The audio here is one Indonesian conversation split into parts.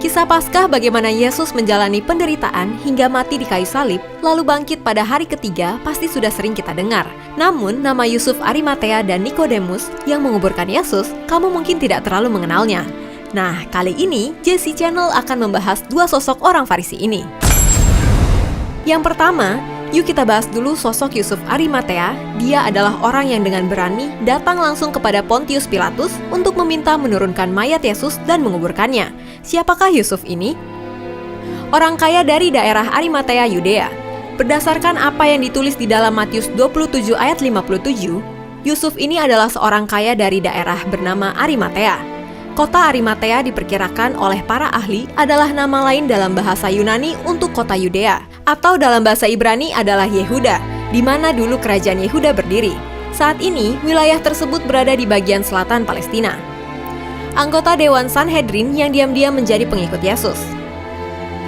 Kisah Paskah bagaimana Yesus menjalani penderitaan hingga mati di kayu salib, lalu bangkit pada hari ketiga pasti sudah sering kita dengar. Namun, nama Yusuf Arimatea dan Nikodemus yang menguburkan Yesus, kamu mungkin tidak terlalu mengenalnya. Nah, kali ini Jesse Channel akan membahas dua sosok orang Farisi ini. Yang pertama, yuk kita bahas dulu sosok Yusuf Arimatea. Dia adalah orang yang dengan berani datang langsung kepada Pontius Pilatus untuk meminta menurunkan mayat Yesus dan menguburkannya. Siapakah Yusuf ini? Orang kaya dari daerah Arimatea, Yudea. Berdasarkan apa yang ditulis di dalam Matius 27 ayat 57, Yusuf ini adalah seorang kaya dari daerah bernama Arimatea. Kota Arimatea diperkirakan oleh para ahli adalah nama lain dalam bahasa Yunani untuk kota Yudea, atau dalam bahasa Ibrani adalah Yehuda, di mana dulu kerajaan Yehuda berdiri. Saat ini, wilayah tersebut berada di bagian selatan Palestina. Anggota Dewan Sanhedrin yang diam-diam menjadi pengikut Yesus.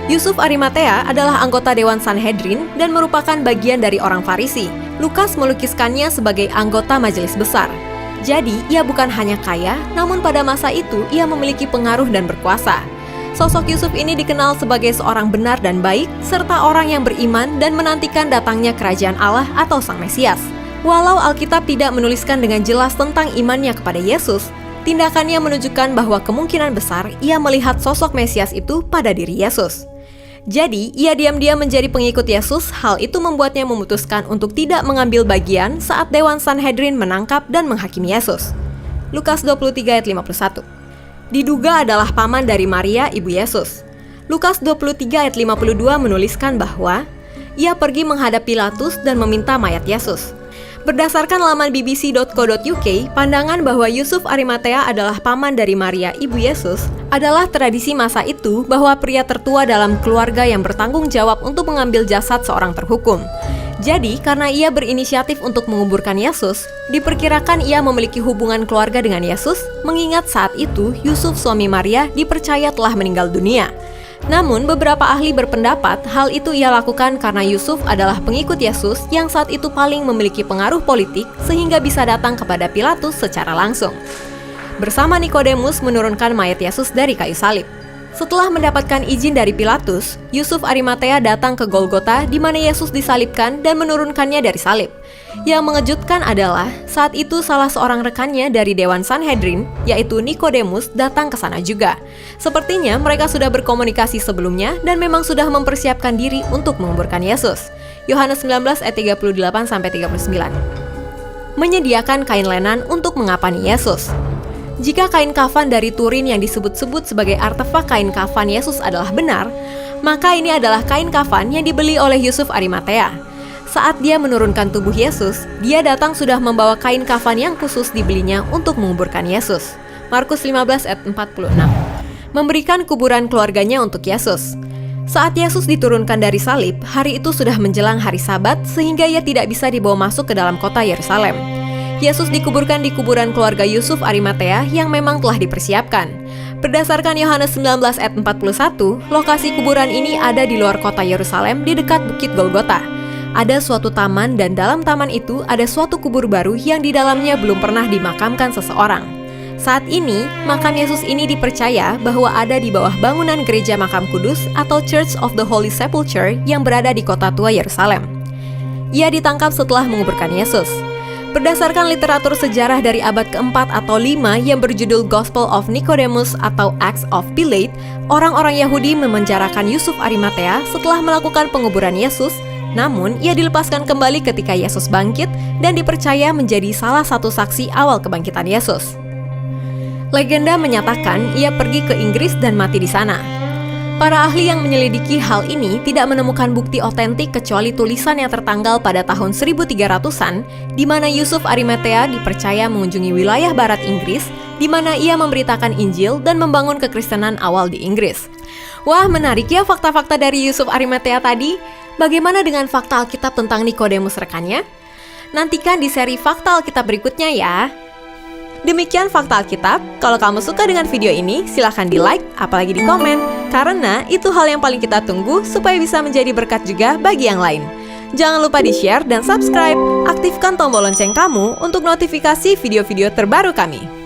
Yusuf Arimatea adalah anggota Dewan Sanhedrin dan merupakan bagian dari orang Farisi. Lukas melukiskannya sebagai anggota majelis besar. Jadi, ia bukan hanya kaya, namun pada masa itu ia memiliki pengaruh dan berkuasa. Sosok Yusuf ini dikenal sebagai seorang benar dan baik, serta orang yang beriman dan menantikan datangnya kerajaan Allah atau Sang Mesias. Walau Alkitab tidak menuliskan dengan jelas tentang imannya kepada Yesus, tindakannya menunjukkan bahwa kemungkinan besar ia melihat sosok Mesias itu pada diri Yesus. Jadi, ia diam-diam menjadi pengikut Yesus. Hal itu membuatnya memutuskan untuk tidak mengambil bagian saat Dewan Sanhedrin menangkap dan menghakimi Yesus. Lukas 23 ayat 51. Diduga adalah paman dari Maria, ibu Yesus. Lukas 23 ayat 52 menuliskan bahwa ia pergi menghadap Pilatus dan meminta mayat Yesus. Berdasarkan laman bbc.co.uk, pandangan bahwa Yusuf Arimatea adalah paman dari Maria, ibu Yesus, adalah tradisi masa itu bahwa pria tertua dalam keluarga yang bertanggung jawab untuk mengambil jasad seorang terhukum. Jadi, karena ia berinisiatif untuk menguburkan Yesus, diperkirakan ia memiliki hubungan keluarga dengan Yesus, mengingat saat itu Yusuf suami Maria dipercaya telah meninggal dunia. Namun, beberapa ahli berpendapat hal itu ia lakukan karena Yusuf adalah pengikut Yesus yang saat itu paling memiliki pengaruh politik sehingga bisa datang kepada Pilatus secara langsung. Bersama Nikodemus menurunkan mayat Yesus dari kayu salib. Setelah mendapatkan izin dari Pilatus, Yusuf Arimatea datang ke Golgota di mana Yesus disalibkan dan menurunkannya dari salib. Yang mengejutkan adalah saat itu salah seorang rekannya dari Dewan Sanhedrin, yaitu Nikodemus, datang ke sana juga. Sepertinya mereka sudah berkomunikasi sebelumnya dan memang sudah mempersiapkan diri untuk menguburkan Yesus. Yohanes 19 ayat 38-39. Menyediakan kain lenan untuk mengapani Yesus. Jika kain kafan dari Turin yang disebut-sebut sebagai artefak kain kafan Yesus adalah benar, maka ini adalah kain kafan yang dibeli oleh Yusuf Arimatea. Saat dia menurunkan tubuh Yesus, dia datang sudah membawa kain kafan yang khusus dibelinya untuk menguburkan Yesus. Markus 15 ayat 46. Memberikan kuburan keluarganya untuk Yesus. Saat Yesus diturunkan dari salib, hari itu sudah menjelang hari Sabat sehingga ia tidak bisa dibawa masuk ke dalam kota Yerusalem. Yesus dikuburkan di kuburan keluarga Yusuf Arimatea yang memang telah dipersiapkan. Berdasarkan Yohanes 19 ayat 41, lokasi kuburan ini ada di luar kota Yerusalem di dekat Bukit Golgota. Ada suatu taman dan dalam taman itu ada suatu kubur baru yang di dalamnya belum pernah dimakamkan seseorang. Saat ini, makam Yesus ini dipercaya bahwa ada di bawah bangunan gereja makam kudus atau Church of the Holy Sepulchre yang berada di kota tua Yerusalem. Ia ditangkap setelah menguburkan Yesus. Berdasarkan literatur sejarah dari abad keempat atau 5 yang berjudul Gospel of Nicodemus atau Acts of Pilate, orang-orang Yahudi memenjarakan Yusuf Arimatea setelah melakukan penguburan Yesus. Namun, ia dilepaskan kembali ketika Yesus bangkit dan dipercaya menjadi salah satu saksi awal kebangkitan Yesus. Legenda menyatakan ia pergi ke Inggris dan mati di sana. Para ahli yang menyelidiki hal ini tidak menemukan bukti otentik kecuali tulisan yang tertanggal pada tahun 1300-an, di mana Yusuf Arimatea dipercaya mengunjungi wilayah barat Inggris, di mana ia memberitakan Injil dan membangun kekristenan awal di Inggris. Wah, menarik ya fakta-fakta dari Yusuf Arimatea tadi. Bagaimana dengan fakta Alkitab tentang Nikodemus rekannya? Nantikan di seri Fakta Alkitab berikutnya ya. Demikian Fakta Alkitab. Kalau kamu suka dengan video ini, silahkan di-like, apalagi di komen. Karena itu hal yang paling kita tunggu supaya bisa menjadi berkat juga bagi yang lain. Jangan lupa di-share dan subscribe. Aktifkan tombol lonceng kamu untuk notifikasi video-video terbaru kami.